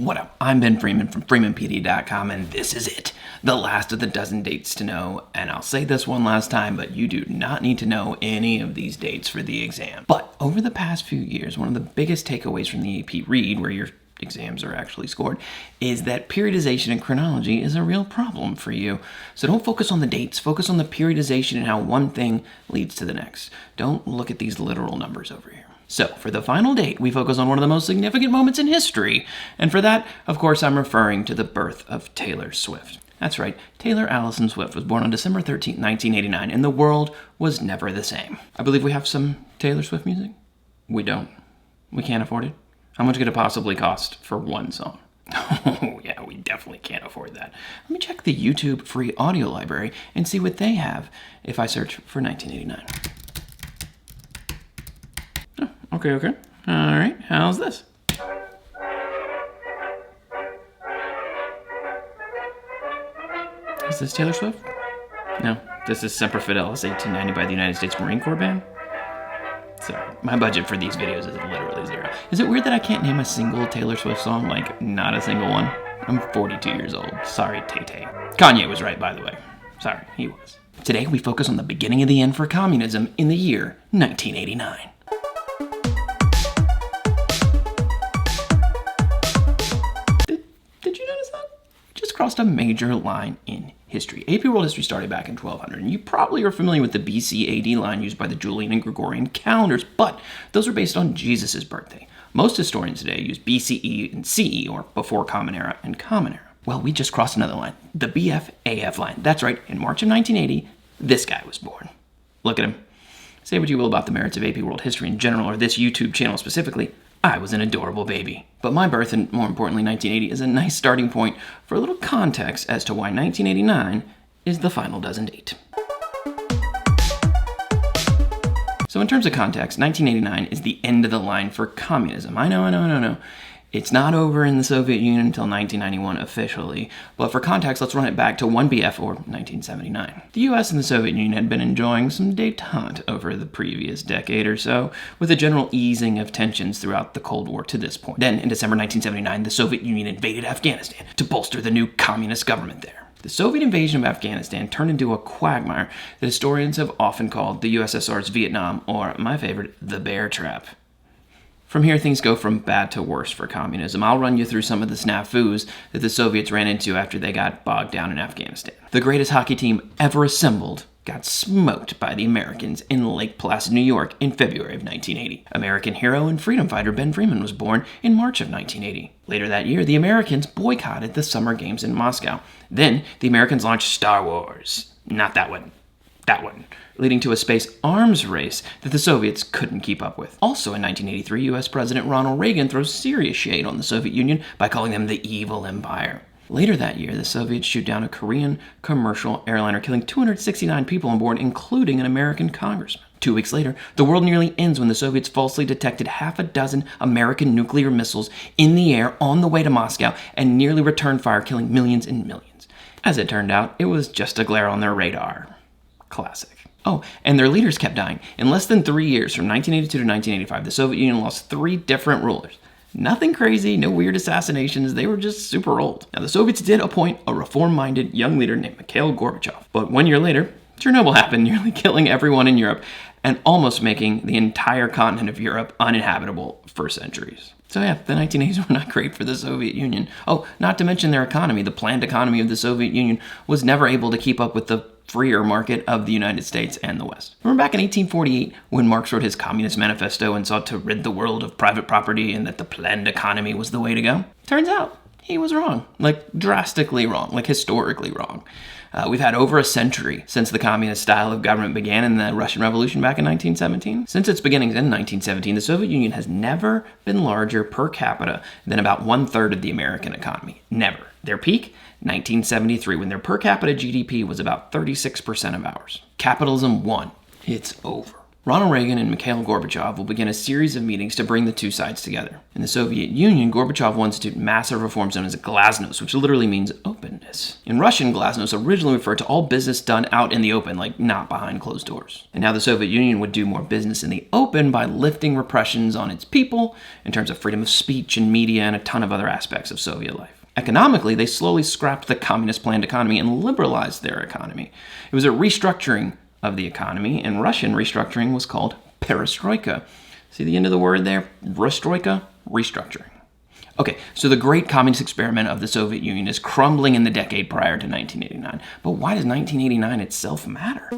What up? I'm Ben Freeman from freeman-pedia.com, and this is it, the last of the dozen dates to know. And I'll say this one last time, but you do not need to know any of these dates for the exam. But over the past few years, one of the biggest takeaways from the AP Read, where your exams are actually scored, is that periodization and chronology is a real problem for you. So don't focus on the dates, focus on the periodization and how one thing leads to the next. Don't look at these literal numbers over here. So, for the final date, we focus on one of the most significant moments in history. And for that, of course, I'm referring to the birth of Taylor Swift. That's right, Taylor Allison Swift was born on December 13th, 1989, and the world was never the same. I believe we have some Taylor Swift music? We don't. We can't afford it? How much could it possibly cost for one song? Oh, yeah, we definitely can't afford that. Let me check the YouTube free audio library and see what they have if I search for 1989. Okay. All right, how's this? Is this Taylor Swift? No, this is Semper Fidelis 1890 by the United States Marine Corps Band. Sorry, my budget for these videos is literally zero. Is it weird that I can't name a single Taylor Swift song? Like, not a single one? I'm 42 years old. Sorry, Tay-Tay. Kanye was right, by the way. Sorry, he was. Today, we focus on the beginning of the end for communism in the year 1989. Crossed a major line in history. AP World History started back in 1200, and you probably are familiar with the BC AD line used by the Julian and Gregorian calendars, but those are based on Jesus' birthday. Most historians today use BCE and CE, or before Common Era and Common Era. Well, we just crossed another line, the BF-AF line. That's right, in March of 1980, this guy was born. Look at him. Say what you will about the merits of AP World History in general, or this YouTube channel specifically, I was an adorable baby. But my birth, and more importantly 1980, is a nice starting point for a little context as to why 1989 is the final dozen date. So in terms of context, 1989 is the end of the line for communism. I know. It's not over in the Soviet Union until 1991 officially, but for context, let's run it back to 1BF, or 1979. The US and the Soviet Union had been enjoying some détente over the previous decade or so, with a general easing of tensions throughout the Cold War to this point. Then, in December 1979, the Soviet Union invaded Afghanistan to bolster the new communist government there. The Soviet invasion of Afghanistan turned into a quagmire that historians have often called the USSR's Vietnam, or my favorite, the bear trap. From here, things go from bad to worse for communism. I'll run you through some of the snafus that the Soviets ran into after they got bogged down in Afghanistan. The greatest hockey team ever assembled got smoked by the Americans in Lake Placid, New York in February of 1980. American hero and freedom fighter Ben Freeman was born in March of 1980. Later that year, the Americans boycotted the Summer Games in Moscow. Then, the Americans launched Star Wars. Not that one. That one, leading to a space arms race that the Soviets couldn't keep up with. Also in 1983, US President Ronald Reagan throws serious shade on the Soviet Union by calling them the evil empire. Later that year, the Soviets shoot down a Korean commercial airliner, killing 269 people on board, including an American congressman. 2 weeks later, the world nearly ends when the Soviets falsely detected half a dozen American nuclear missiles in the air on the way to Moscow and nearly returned fire, killing millions and millions. As it turned out, it was just a glare on their radar. Classic. Oh, and their leaders kept dying. In less than 3 years, from 1982 to 1985, the Soviet Union lost 3 different rulers. Nothing crazy, no weird assassinations, they were just super old. Now, the Soviets did appoint a reform-minded young leader named Mikhail Gorbachev. But 1 year later, Chernobyl happened, nearly killing everyone in Europe and almost making the entire continent of Europe uninhabitable for centuries. So yeah, the 1980s were not great for the Soviet Union. Oh, not to mention their economy. The planned economy of the Soviet Union was never able to keep up with the freer market of the United States and the West. Remember back in 1848 when Marx wrote his Communist Manifesto and sought to rid the world of private property and that the planned economy was the way to go? Turns out he was wrong, like drastically wrong, like historically wrong. We've had over a century since the communist style of government began in the Russian Revolution back in 1917. Since its beginnings in 1917, the Soviet Union has never been larger per capita than about 1/3 of the American economy. Never. Their peak? 1973, when their per capita GDP was about 36% of ours. Capitalism won. It's over. Ronald Reagan and Mikhail Gorbachev will begin a series of meetings to bring the two sides together. In the Soviet Union, Gorbachev will institute massive reforms known as glasnost, which literally means openness. this. In Russian, glasnost originally referred to all business done out in the open, like not behind closed doors. And now the Soviet Union would do more business in the open by lifting repressions on its people in terms of freedom of speech and media and a ton of other aspects of Soviet life. Economically, they slowly scrapped the communist planned economy and liberalized their economy. It was a restructuring of the economy, and Russian restructuring was called perestroika. See the end of the word there? Perestroika? Restructuring. Okay, so the great communist experiment of the Soviet Union is crumbling in the decade prior to 1989. But why does 1989 itself matter?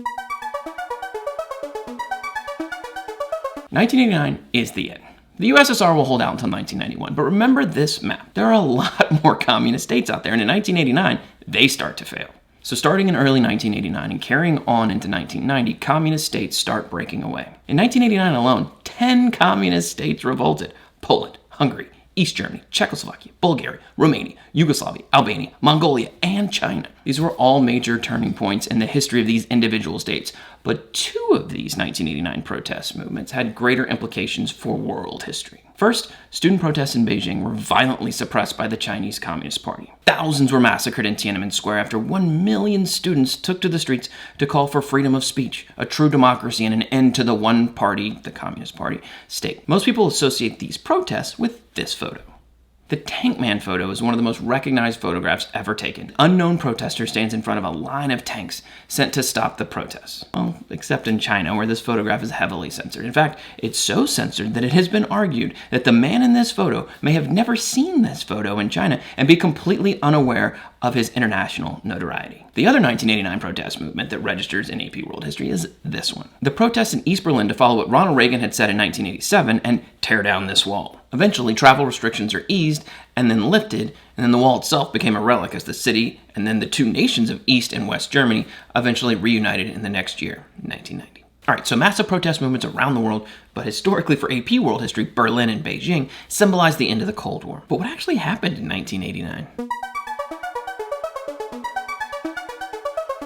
1989 is the end. The USSR will hold out until 1991, but remember this map. There are a lot more communist states out there, and in 1989, they start to fail. So starting in early 1989 and carrying on into 1990, communist states start breaking away. In 1989 alone, 10 communist states revolted. Poland, Hungary, East Germany, Czechoslovakia, Bulgaria, Romania, Yugoslavia, Albania, Mongolia, and China. These were all major turning points in the history of these individual states, but two of these 1989 protest movements had greater implications for world history. First, student protests in Beijing were violently suppressed by the Chinese Communist Party. Thousands were massacred in Tiananmen Square after 1 million students took to the streets to call for freedom of speech, a true democracy, and an end to the one party, the Communist Party, state. Most people associate these protests with this photo. The Tank Man photo is one of the most recognized photographs ever taken. Unknown protester stands in front of a line of tanks sent to stop the protests. Well, except in China, where this photograph is heavily censored. In fact, it's so censored that it has been argued that the man in this photo may have never seen this photo in China and be completely unaware of his international notoriety. The other 1989 protest movement that registers in AP World History is this one. The protests in East Berlin to follow what Ronald Reagan had said in 1987 and tear down this wall. Eventually, travel restrictions are eased and then lifted, and then the wall itself became a relic as the city and then the two nations of East and West Germany eventually reunited in the next year, 1990. All right, so massive protest movements around the world, but historically for AP World History, Berlin and Beijing symbolize the end of the Cold War. But what actually happened in 1989?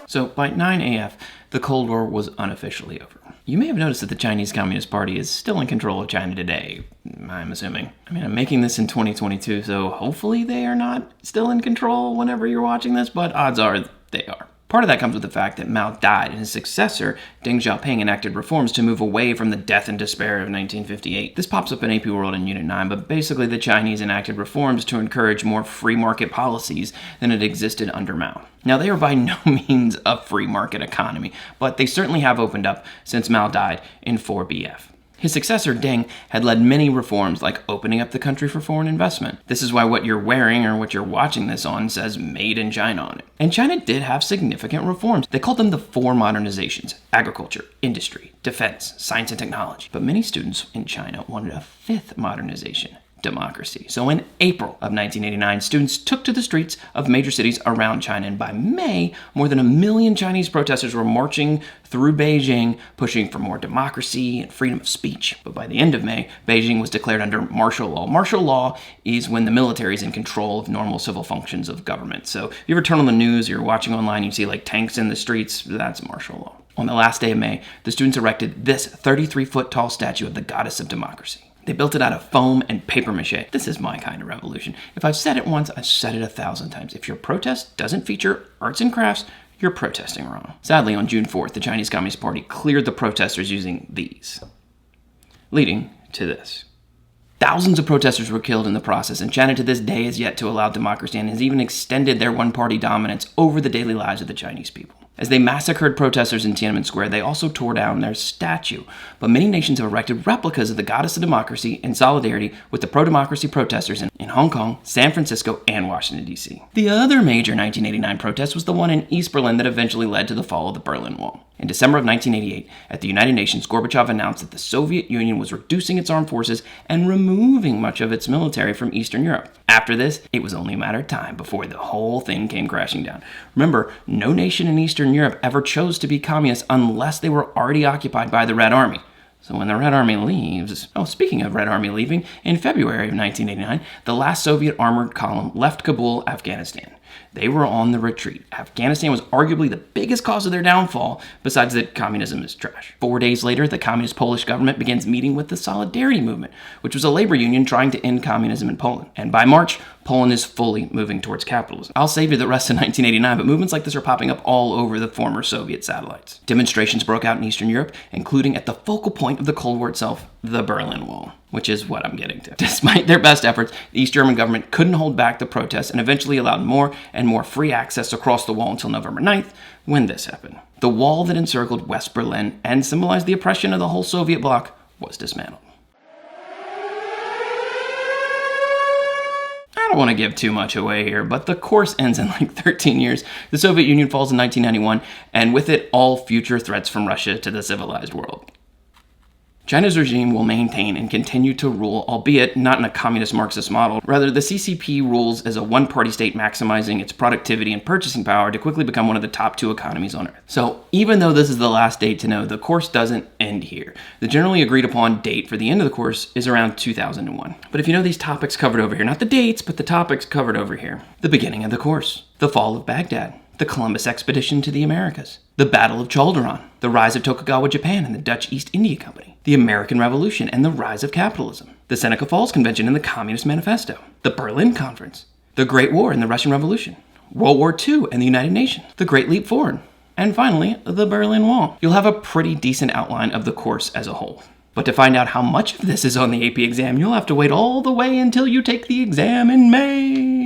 So by 9 AF, the Cold War was unofficially over. You may have noticed that the Chinese Communist Party is still in control of China today, I'm assuming. I mean, I'm making this in 2022, so hopefully they are not still in control whenever you're watching this, but odds are they are. Part of that comes with the fact that Mao died and his successor, Deng Xiaoping, enacted reforms to move away from the death and despair of 1958. This pops up in AP World in Unit 9, but basically the Chinese enacted reforms to encourage more free market policies than had existed under Mao. Now, they are by no means a free market economy, but they certainly have opened up since Mao died in 4 BF. His successor, Deng, had led many reforms like opening up the country for foreign investment. This is why what you're wearing or what you're watching this on says Made in China on it. And China did have significant reforms. They called them the 4 modernizations: agriculture, industry, defense, science and technology. But many students in China wanted a 5th modernization: democracy. So in April of 1989, students took to the streets of major cities around China, and by May, more than 1 million Chinese protesters were marching through Beijing, pushing for more democracy and freedom of speech. But by the end of May, Beijing was declared under martial law. Martial law is when the military is in control of normal civil functions of government. So if you ever turn on the news, you're watching online, you see like tanks in the streets, that's martial law. On the last day of May, the students erected this 33-foot tall statue of the goddess of democracy. They built it out of foam and paper mache. This is my kind of revolution. If I've said it once, I've said it 1,000 times. If your protest doesn't feature arts and crafts, you're protesting wrong. Sadly, on June 4th, the Chinese Communist Party cleared the protesters using these, leading to this. Thousands of protesters were killed in the process, and China to this day is yet to allow democracy and has even extended their one-party dominance over the daily lives of the Chinese people. As they massacred protesters in Tiananmen Square, they also tore down their statue. But many nations have erected replicas of the goddess of democracy in solidarity with the pro-democracy protesters in Hong Kong, San Francisco, and Washington, D.C. The other major 1989 protest was the one in East Berlin that eventually led to the fall of the Berlin Wall. In December of 1988, at the United Nations, Gorbachev announced that the Soviet Union was reducing its armed forces and removing much of its military from Eastern Europe. After this, it was only a matter of time before the whole thing came crashing down. Remember, no nation in Eastern Europe ever chose to be communist unless they were already occupied by the Red Army. So when the Red Army leaves, speaking of Red Army leaving, in February of 1989, the last Soviet armored column left Kabul, Afghanistan. They were on the retreat. Afghanistan was arguably the biggest cause of their downfall, besides that communism is trash. 4 days later, the communist Polish government begins meeting with the Solidarity Movement, which was a labor union trying to end communism in Poland. And by March, Poland is fully moving towards capitalism. I'll save you the rest of 1989, but movements like this are popping up all over the former Soviet satellites. Demonstrations broke out in Eastern Europe, including at the focal point of the Cold War itself, the Berlin Wall, which is what I'm getting to. Despite their best efforts, the East German government couldn't hold back the protests and eventually allowed more and more free access across the wall until November 9th, when this happened. The wall that encircled West Berlin and symbolized the oppression of the whole Soviet bloc was dismantled. I don't want to give too much away here, but the course ends in like 13 years. The Soviet Union falls in 1991, and with it, all future threats from Russia to the civilized world. China's regime will maintain and continue to rule, albeit not in a communist Marxist model. Rather, the CCP rules as a one-party state maximizing its productivity and purchasing power to quickly become one of the top 2 economies on Earth. So, even though this is the last date to know, the course doesn't end here. The generally agreed upon date for the end of the course is around 2001. But if you know these topics covered over here, not the dates, but the topics covered over here. The beginning of the course. The fall of Baghdad. The Columbus expedition to the Americas. The Battle of Chaldiran. The rise of Tokugawa Japan and the Dutch East India Company. The American Revolution and the rise of capitalism. The Seneca Falls Convention and the Communist Manifesto. The Berlin Conference. The Great War and the Russian Revolution. World War II and the United Nations. The Great Leap Forward. And finally, the Berlin Wall. You'll have a pretty decent outline of the course as a whole. But to find out how much of this is on the AP exam, you'll have to wait all the way until you take the exam in May.